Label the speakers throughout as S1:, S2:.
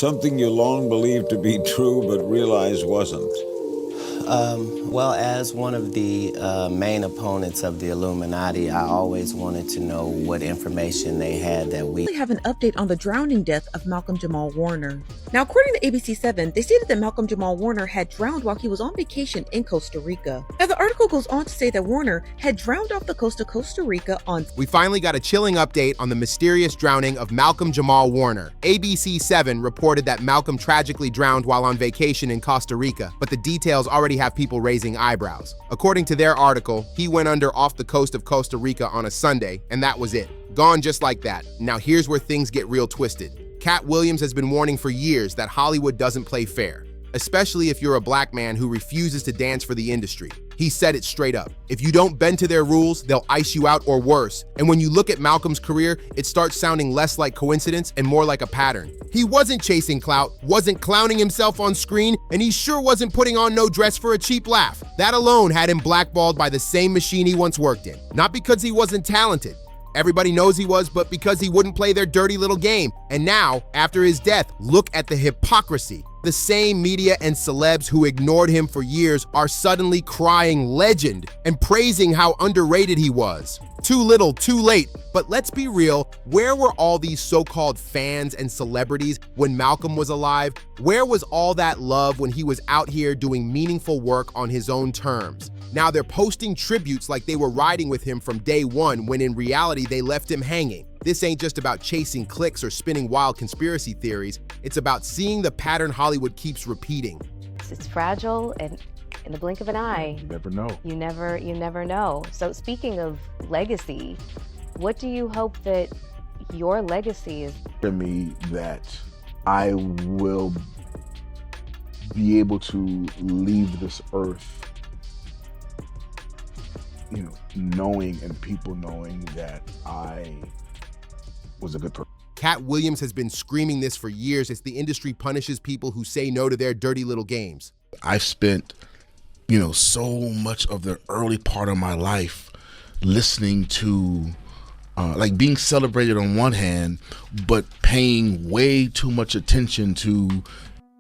S1: something you long believed to be true but realized wasn't?
S2: Well, as one of the main opponents of the Illuminati, I always wanted to know what information they had that we
S3: have an update on the drowning death of Malcolm-Jamal Warner. Now, according to ABC7, they stated that Malcolm-Jamal Warner had drowned while he was on vacation in Costa Rica. Now, the article goes on to say that Warner had drowned off the coast of Costa Rica on...
S4: We finally got a chilling update on the mysterious drowning of Malcolm-Jamal Warner. ABC7 reported that Malcolm tragically drowned while on vacation in Costa Rica, but the details already have people raising eyebrows. According to their article, he went under off the coast of Costa Rica on a Sunday, and that was it. Gone just like that. Now here's where things get real twisted. Katt Williams has been warning for years that Hollywood doesn't play fair, especially if you're a black man who refuses to dance for the industry. He said it straight up. If you don't bend to their rules, they'll ice you out or worse. And when you look at Malcolm's career, it starts sounding less like coincidence and more like a pattern. He wasn't chasing clout, wasn't clowning himself on screen, and he sure wasn't putting on no dress for a cheap laugh. That alone had him blackballed by the same machine he once worked in. Not because he wasn't talented. Everybody knows he was, but because he wouldn't play their dirty little game. And now, after his death, look at the hypocrisy. The same media and celebs who ignored him for years are suddenly crying legend and praising how underrated he was. Too little, too late. But let's be real, where were all these so-called fans and celebrities when Malcolm was alive? Where was all that love when he was out here doing meaningful work on his own terms? Now they're posting tributes like they were riding with him from day one, when in reality they left him hanging. This ain't just about chasing clicks or spinning wild conspiracy theories. It's about seeing the pattern Hollywood keeps repeating.
S5: It's fragile, and in the blink of an eye,
S6: you never know.
S5: You never know. So speaking of legacy, what do you hope that your legacy is?
S6: For me, that I will be able to leave this earth, knowing and people knowing that I was a good person.
S4: Katt Williams has been screaming this for years as the industry punishes people who say no to their dirty little games.
S6: I've spent, so much of the early part of my life listening to, being celebrated on one hand, but paying way too much attention to.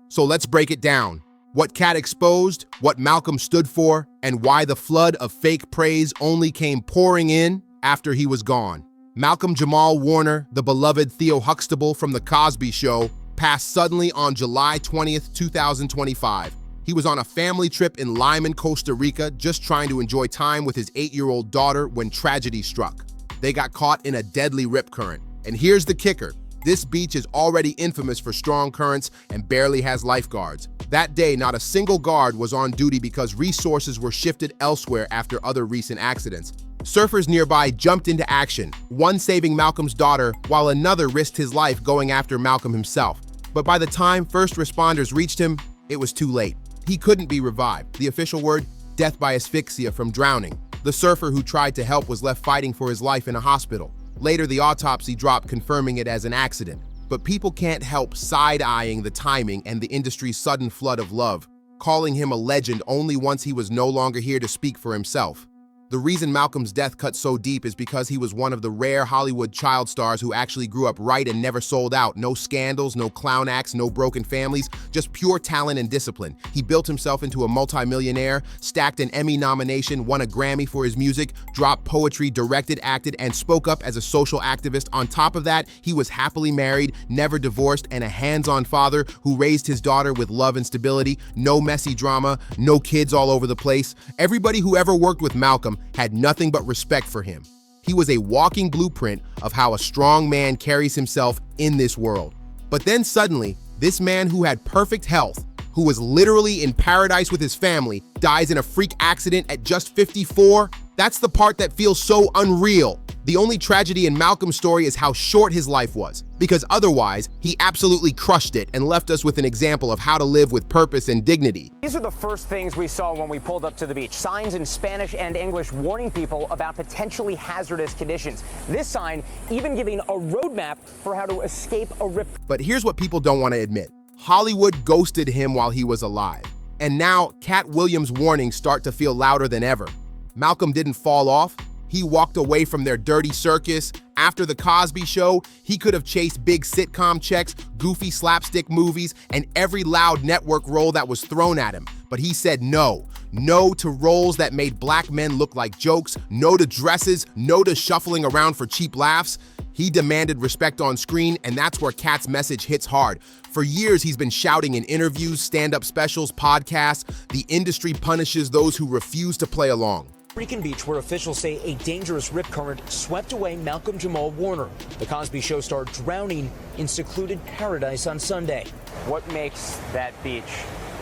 S4: So let's break it down. What Katt exposed, what Malcolm stood for, and why the flood of fake praise only came pouring in after he was gone. Malcolm-Jamal Warner, the beloved Theo Huxtable from The Cosby Show, passed suddenly on July 20th, 2025. He was on a family trip in Lyman, Costa Rica, just trying to enjoy time with his 8-year-old daughter when tragedy struck. They got caught in a deadly rip current. And here's the kicker. This beach is already infamous for strong currents and barely has lifeguards. That day, not a single guard was on duty because resources were shifted elsewhere after other recent accidents. Surfers nearby jumped into action, one saving Malcolm's daughter while another risked his life going after Malcolm himself. But by the time first responders reached him, it was too late. He couldn't be revived. The official word, death by asphyxia from drowning. The surfer who tried to help was left fighting for his life in a hospital. Later, the autopsy dropped, confirming it as an accident. But people can't help side-eyeing the timing and the industry's sudden flood of love, calling him a legend only once he was no longer here to speak for himself. The reason Malcolm's death cut so deep is because he was one of the rare Hollywood child stars who actually grew up right and never sold out. No scandals, no clown acts, no broken families, just pure talent and discipline. He built himself into a multimillionaire, stacked an Emmy nomination, won a Grammy for his music, dropped poetry, directed, acted, and spoke up as a social activist. On top of that, he was happily married, never divorced, and a hands-on father who raised his daughter with love and stability. No messy drama, no kids all over the place. Everybody who ever worked with Malcolm had nothing but respect for him. He was a walking blueprint of how a strong man carries himself in this world. But then suddenly, this man who had perfect health, who was literally in paradise with his family, dies in a freak accident at just 54? That's the part that feels so unreal. The only tragedy in Malcolm's story is how short his life was, because otherwise, he absolutely crushed it and left us with an example of how to live with purpose and dignity.
S7: These are the first things we saw when we pulled up to the beach. Signs in Spanish and English warning people about potentially hazardous conditions. This sign even giving a roadmap for how to escape a rip.
S4: But here's what people don't want to admit. Hollywood ghosted him while he was alive. And now, Katt Williams' warnings start to feel louder than ever. Malcolm didn't fall off. He walked away from their dirty circus. After The Cosby Show, he could have chased big sitcom checks, goofy slapstick movies, and every loud network role that was thrown at him. But he said no. No to roles that made black men look like jokes, no to dresses, no to shuffling around for cheap laughs. He demanded respect on screen, and that's where Katt's message hits hard. For years, he's been shouting in interviews, stand-up specials, podcasts, the industry punishes those who refuse to play along.
S8: Rican Beach, where officials say a dangerous rip current swept away Malcolm-Jamal Warner, the Cosby Show star, drowning in secluded paradise on Sunday.
S7: What makes that beach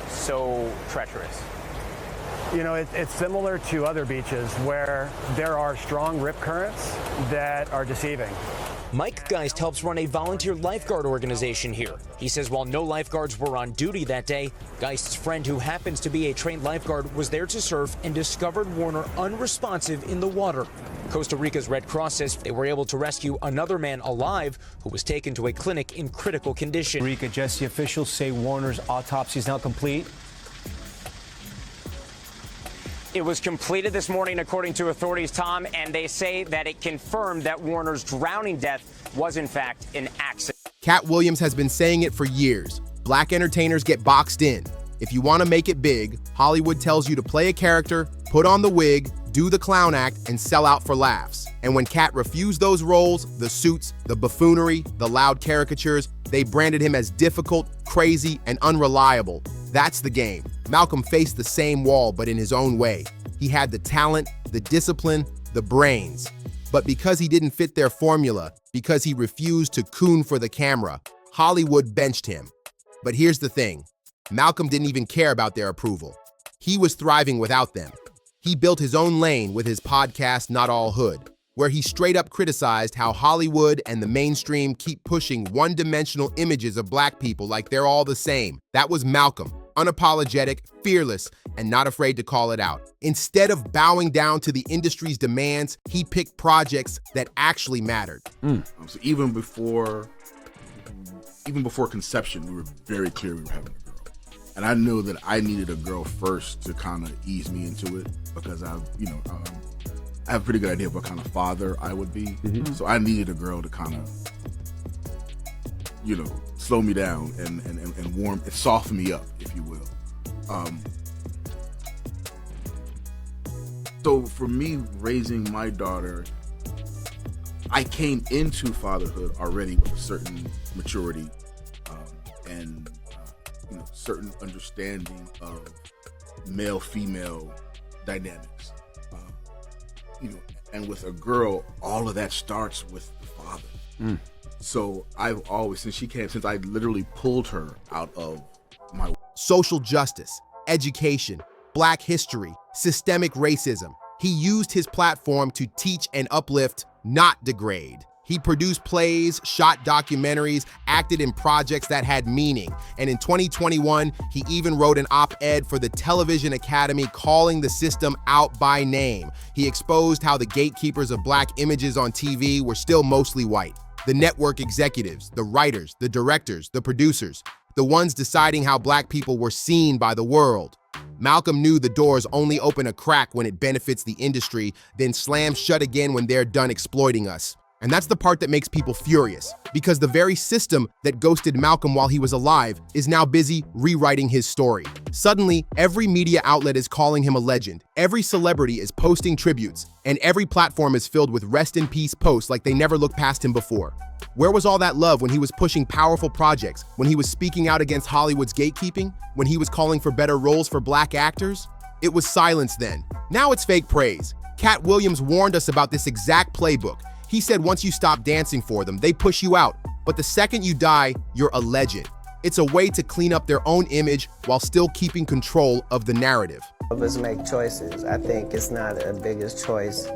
S7: so treacherous?
S9: You know, it's similar to other beaches where there are strong rip currents that are deceiving.
S8: Mike Geist helps run a volunteer lifeguard organization here. He says while no lifeguards were on duty that day, Geist's friend, who happens to be a trained lifeguard, was there to surf and discovered Warner unresponsive in the water. Costa Rica's Red Cross says they were able to rescue another man alive who was taken to a clinic in critical condition.
S10: Rica, Jesse, officials say Warner's autopsy is now complete.
S7: It was completed this morning, according to authorities, Tom, and they say that it confirmed that Warner's drowning death was, in fact, an accident.
S4: Katt Williams has been saying it for years. Black entertainers get boxed in. If you want to make it big, Hollywood tells you to play a character, put on the wig, do the clown act, and sell out for laughs. And when Katt refused those roles, the suits, the buffoonery, the loud caricatures, they branded him as difficult, crazy, and unreliable. That's the game. Malcolm faced the same wall, but in his own way. He had the talent, the discipline, the brains. But because he didn't fit their formula, because he refused to coon for the camera, Hollywood benched him. But here's the thing. Malcolm didn't even care about their approval. He was thriving without them. He built his own lane with his podcast, Not All Hood, where he straight up criticized how Hollywood and the mainstream keep pushing one-dimensional images of black people like they're all the same. That was Malcolm, unapologetic, fearless, and not afraid to call it out. Instead of bowing down to the industry's demands, he picked projects that actually mattered.
S6: So even before conception, we were very clear we were having a girl. And I knew that I needed a girl first to kind of ease me into it, because I have a pretty good idea of what kind of father I would be. So I needed a girl to kind of, slow me down and warm, and soften me up, if you will. So for me, raising my daughter, I came into fatherhood already with a certain maturity and certain understanding of male-female dynamics. And with a girl, all of that starts with the father. So I've always, since I literally pulled her out of my...
S4: Social justice, education, black history, systemic racism. He used his platform to teach and uplift, not degrade. He produced plays, shot documentaries, acted in projects that had meaning. And in 2021, he even wrote an op-ed for the Television Academy calling the system out by name. He exposed how the gatekeepers of black images on TV were still mostly white. The network executives, the writers, the directors, the producers, the ones deciding how black people were seen by the world. Malcolm knew the doors only open a crack when it benefits the industry, then slam shut again when they're done exploiting us. And that's the part that makes people furious, because the very system that ghosted Malcolm while he was alive is now busy rewriting his story. Suddenly, every media outlet is calling him a legend, every celebrity is posting tributes, and every platform is filled with rest in peace posts like they never looked past him before. Where was all that love when he was pushing powerful projects, when he was speaking out against Hollywood's gatekeeping, when he was calling for better roles for black actors? It was silence then. Now it's fake praise. Katt Williams warned us about this exact playbook. He said once you stop dancing for them, they push you out. But the second you die, you're a legend. It's a way to clean up their own image while still keeping control of the narrative.
S2: Of us make choices. I think it's not a biggest choice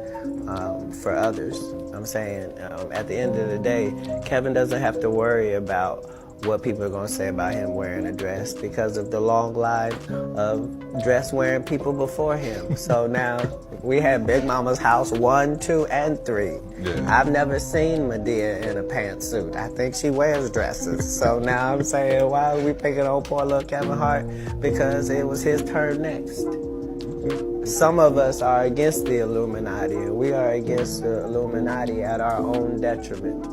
S2: for others. I'm saying at the end of the day, Kevin doesn't have to worry about what people are going to say about him wearing a dress because of the long line of dress-wearing people before him. So now we have Big Mama's house 1, 2, and 3. Yeah. I've never seen Medea in a pantsuit. I think she wears dresses. So now I'm saying, why are we picking on poor little Kevin Hart? Because it was his turn next. Some of us are against the Illuminati, and we are against the Illuminati at our own detriment.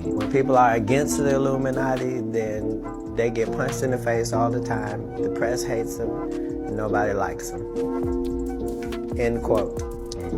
S2: When people are against the Illuminati, then they get punched in the face all the time. The press hates them, and nobody likes them. End quote.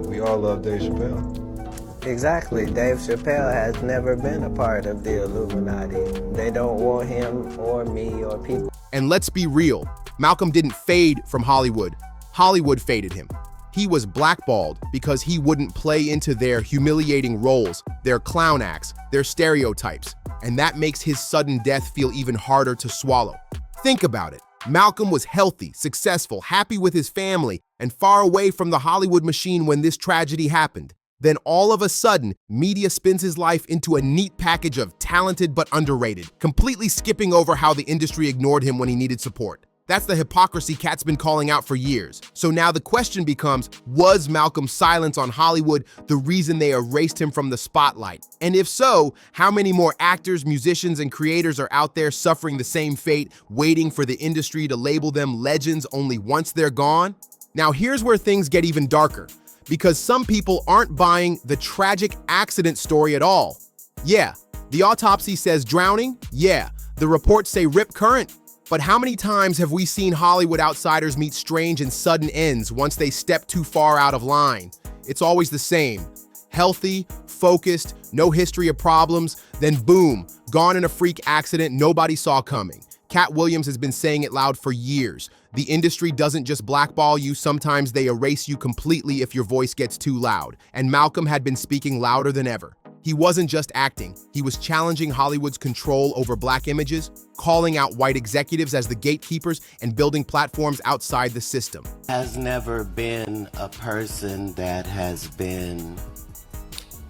S1: We all love Dave Chappelle.
S2: Exactly. Dave Chappelle has never been a part of the Illuminati. They don't want him or me or people.
S4: And let's be real, Malcolm didn't fade from Hollywood. Hollywood faded him. He was blackballed because he wouldn't play into their humiliating roles, their clown acts, their stereotypes, and that makes his sudden death feel even harder to swallow. Think about it. Malcolm was healthy, successful, happy with his family, and far away from the Hollywood machine when this tragedy happened. Then all of a sudden, media spins his life into a neat package of talented but underrated, completely skipping over how the industry ignored him when he needed support. That's the hypocrisy Katt's been calling out for years. So now the question becomes, was Malcolm's silence on Hollywood the reason they erased him from the spotlight? And if so, how many more actors, musicians, and creators are out there suffering the same fate, waiting for the industry to label them legends only once they're gone? Now here's where things get even darker, because some people aren't buying the tragic accident story at all. Yeah, the autopsy says drowning. Yeah, the reports say rip current. But how many times have we seen Hollywood outsiders meet strange and sudden ends once they step too far out of line? It's always the same. Healthy, focused, no history of problems, then boom, gone in a freak accident nobody saw coming. Katt Williams has been saying it loud for years. The industry doesn't just blackball you, sometimes they erase you completely if your voice gets too loud. And Malcolm had been speaking louder than ever. He wasn't just acting, he was challenging Hollywood's control over black images, calling out white executives as the gatekeepers, and building platforms outside the system.
S2: Has never been a person that has been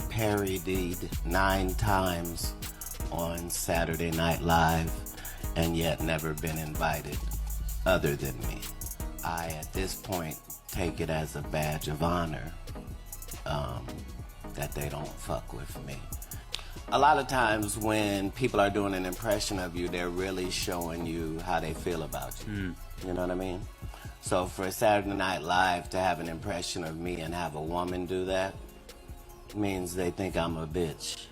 S2: parodied 9 times on Saturday Night Live and yet never been invited other than me. I, at this point, take it as a badge of honor that they don't fuck with me. A lot of times when people are doing an impression of you, they're really showing you how they feel about you. You know what I mean? So for Saturday Night Live to have an impression of me and have a woman do that means they think I'm a bitch.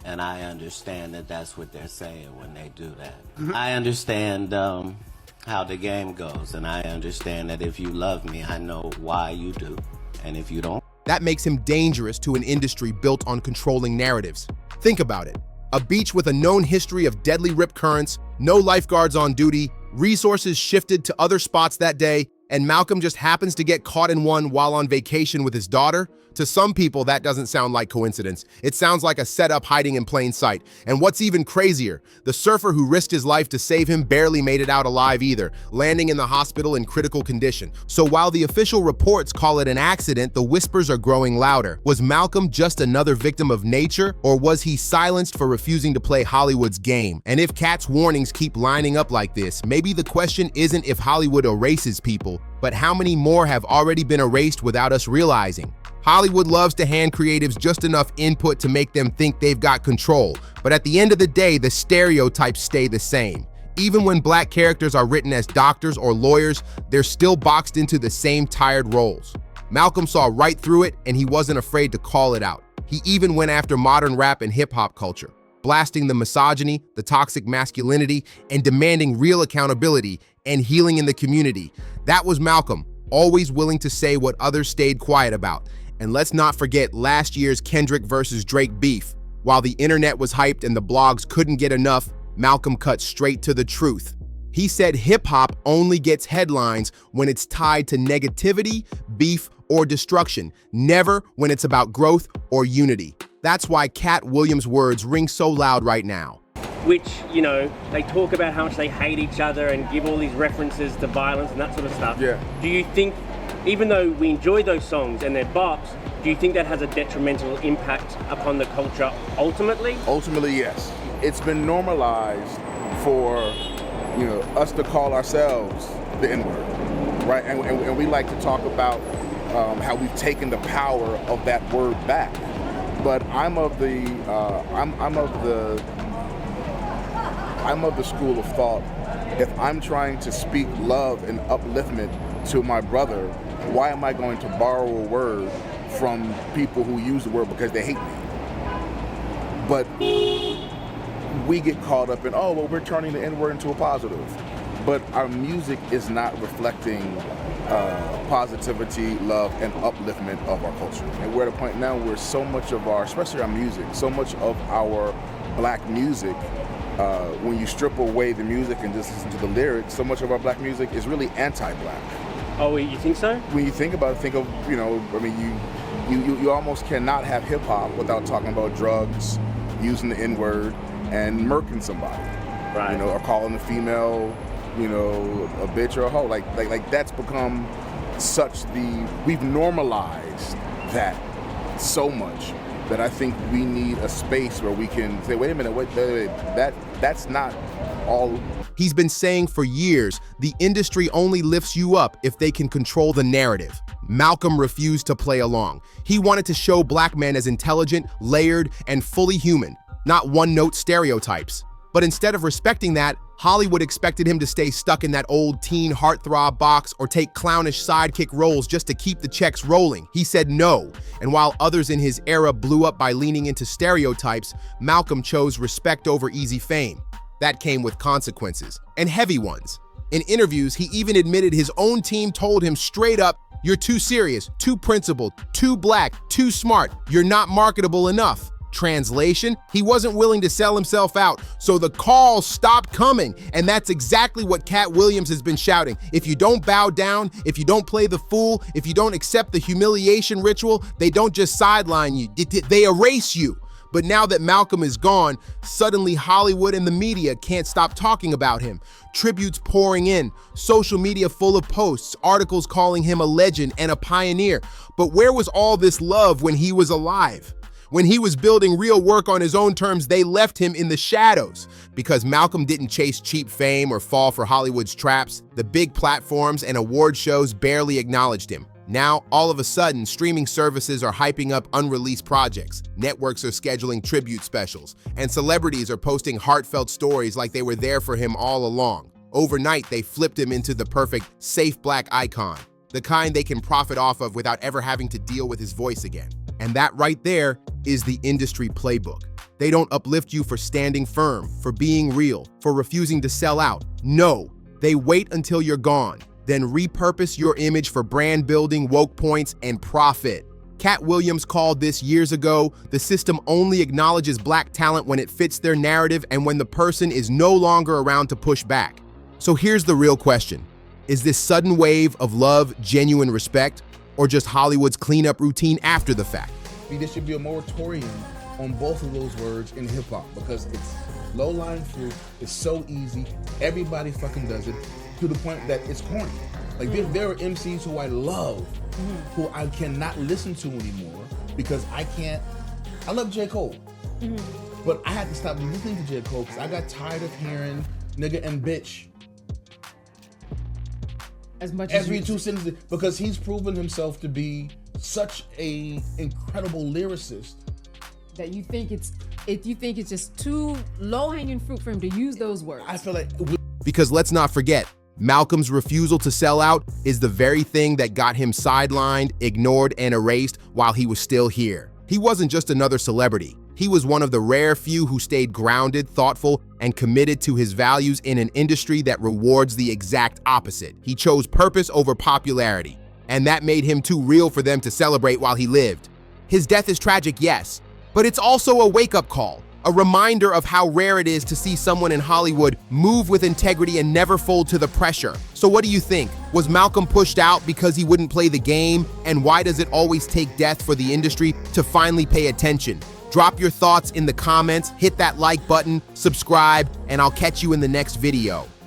S2: And I understand that that's what they're saying when they do that. I understand how the game goes, and I understand that if you love me, I know why you do. And if you don't,
S4: that makes him dangerous to an industry built on controlling narratives. Think about it. A beach with a known history of deadly rip currents, no lifeguards on duty, resources shifted to other spots that day, and Malcolm just happens to get caught in one while on vacation with his daughter? To some people, that doesn't sound like coincidence. It sounds like a setup hiding in plain sight. And what's even crazier, the surfer who risked his life to save him barely made it out alive either, landing in the hospital in critical condition. So while the official reports call it an accident, the whispers are growing louder. Was Malcolm just another victim of nature, or was he silenced for refusing to play Hollywood's game? And if Katt's warnings keep lining up like this, maybe the question isn't if Hollywood erases people, but how many more have already been erased without us realizing? Hollywood loves to hand creatives just enough input to make them think they've got control, but at the end of the day, the stereotypes stay the same. Even when black characters are written as doctors or lawyers, they're still boxed into the same tired roles. Malcolm saw right through it, and he wasn't afraid to call it out. He even went after modern rap and hip-hop culture, blasting the misogyny, the toxic masculinity, and demanding real accountability and healing in the community. That was Malcolm, always willing to say what others stayed quiet about. And let's not forget last year's Kendrick versus Drake beef. While the internet was hyped and the blogs couldn't get enough, Malcolm cut straight to the truth. He said hip-hop only gets headlines when it's tied to negativity, beef, or destruction, never when it's about growth or unity. That's why Katt Williams' words ring so loud right now.
S11: Which, you know, they talk about how much they hate each other and give all these references to violence and that sort of stuff.
S6: Yeah.
S11: Do you think, even though we enjoy those songs and they're bops, do you think that has a detrimental impact upon the culture ultimately?
S6: Ultimately, yes. It's been normalized for, you know, us to call ourselves the N-word, right? And we like to talk about how we've taken the power of that word back. But I'm of the school of thought. If I'm trying to speak love and upliftment to my brother, why am I going to borrow a word from people who use the word because they hate me? But we get caught up in, oh, well, we're turning the N-word into a positive. But our music is not reflecting positivity, love, and upliftment of our culture. And we're at a point now where so much of our, especially our music, so much of our black music, when you strip away the music and just listen to the lyrics, so much of our black music is really anti-black.
S11: Oh, you think so?
S6: When you think about it, think of, you know, I mean, you almost cannot have hip-hop without talking about drugs, using the N-word, and murking somebody.
S11: Right.
S6: You know, or calling a female, you know, a bitch or a hoe. Like that's become such we've normalized that so much that I think we need a space where we can say, wait a minute, wait, that's not all.
S4: He's been saying for years, the industry only lifts you up if they can control the narrative. Malcolm refused to play along. He wanted to show black men as intelligent, layered, and fully human, not one-note stereotypes. But instead of respecting that, Hollywood expected him to stay stuck in that old teen heartthrob box or take clownish sidekick roles just to keep the checks rolling. He said no, and while others in his era blew up by leaning into stereotypes, Malcolm chose respect over easy fame. That came with consequences, and heavy ones. In interviews, he even admitted his own team told him straight up, "You're too serious, too principled, too black, too smart, you're not marketable enough." Translation, he wasn't willing to sell himself out, so the calls stopped coming. And that's exactly what Katt Williams has been shouting. If you don't bow down, if you don't play the fool, if you don't accept the humiliation ritual, they don't just sideline you, they erase you. But now that Malcolm is gone, suddenly Hollywood and the media can't stop talking about him. Tributes pouring in, social media full of posts, articles calling him a legend and a pioneer. But where was all this love when he was alive? When he was building real work on his own terms, they left him in the shadows. Because Malcolm didn't chase cheap fame or fall for Hollywood's traps, the big platforms and award shows barely acknowledged him. Now, all of a sudden, streaming services are hyping up unreleased projects, networks are scheduling tribute specials, and celebrities are posting heartfelt stories like they were there for him all along. Overnight, they flipped him into the perfect, safe black icon, the kind they can profit off of without ever having to deal with his voice again. And that right there is the industry playbook. They don't uplift you for standing firm, for being real, for refusing to sell out. No, they wait until you're gone, then repurpose your image for brand building, woke points, and profit. Katt Williams called this years ago, the system only acknowledges black talent when it fits their narrative and when the person is no longer around to push back. So here's the real question. Is this sudden wave of love genuine respect, or just Hollywood's cleanup routine after the fact?
S6: There should be a moratorium on both of those words in hip-hop because it's low-lying fruit, it's so easy, everybody fucking does it, to the point that it's corny. Like there are MCs who I love, who I cannot listen to anymore because I love J. Cole, but I had to stop listening to J. Cole because I got tired of hearing nigga and bitch
S12: as much
S6: every 2 sentences, because he's proven himself to be such a incredible lyricist
S12: that you think it's just too low-hanging fruit for him to use those words.
S6: I feel like
S4: because let's not forget, Malcolm's refusal to sell out is the very thing that got him sidelined, ignored, and erased while he was still here. He wasn't just another celebrity. He was one of the rare few who stayed grounded, thoughtful, and committed to his values in an industry that rewards the exact opposite. He chose purpose over popularity, and that made him too real for them to celebrate while he lived. His death is tragic, yes, but it's also a wake-up call, a reminder of how rare it is to see someone in Hollywood move with integrity and never fold to the pressure. So what do you think? Was Malcolm pushed out because he wouldn't play the game? And why does it always take death for the industry to finally pay attention? Drop your thoughts in the comments, hit that like button, subscribe, and I'll catch you in the next video.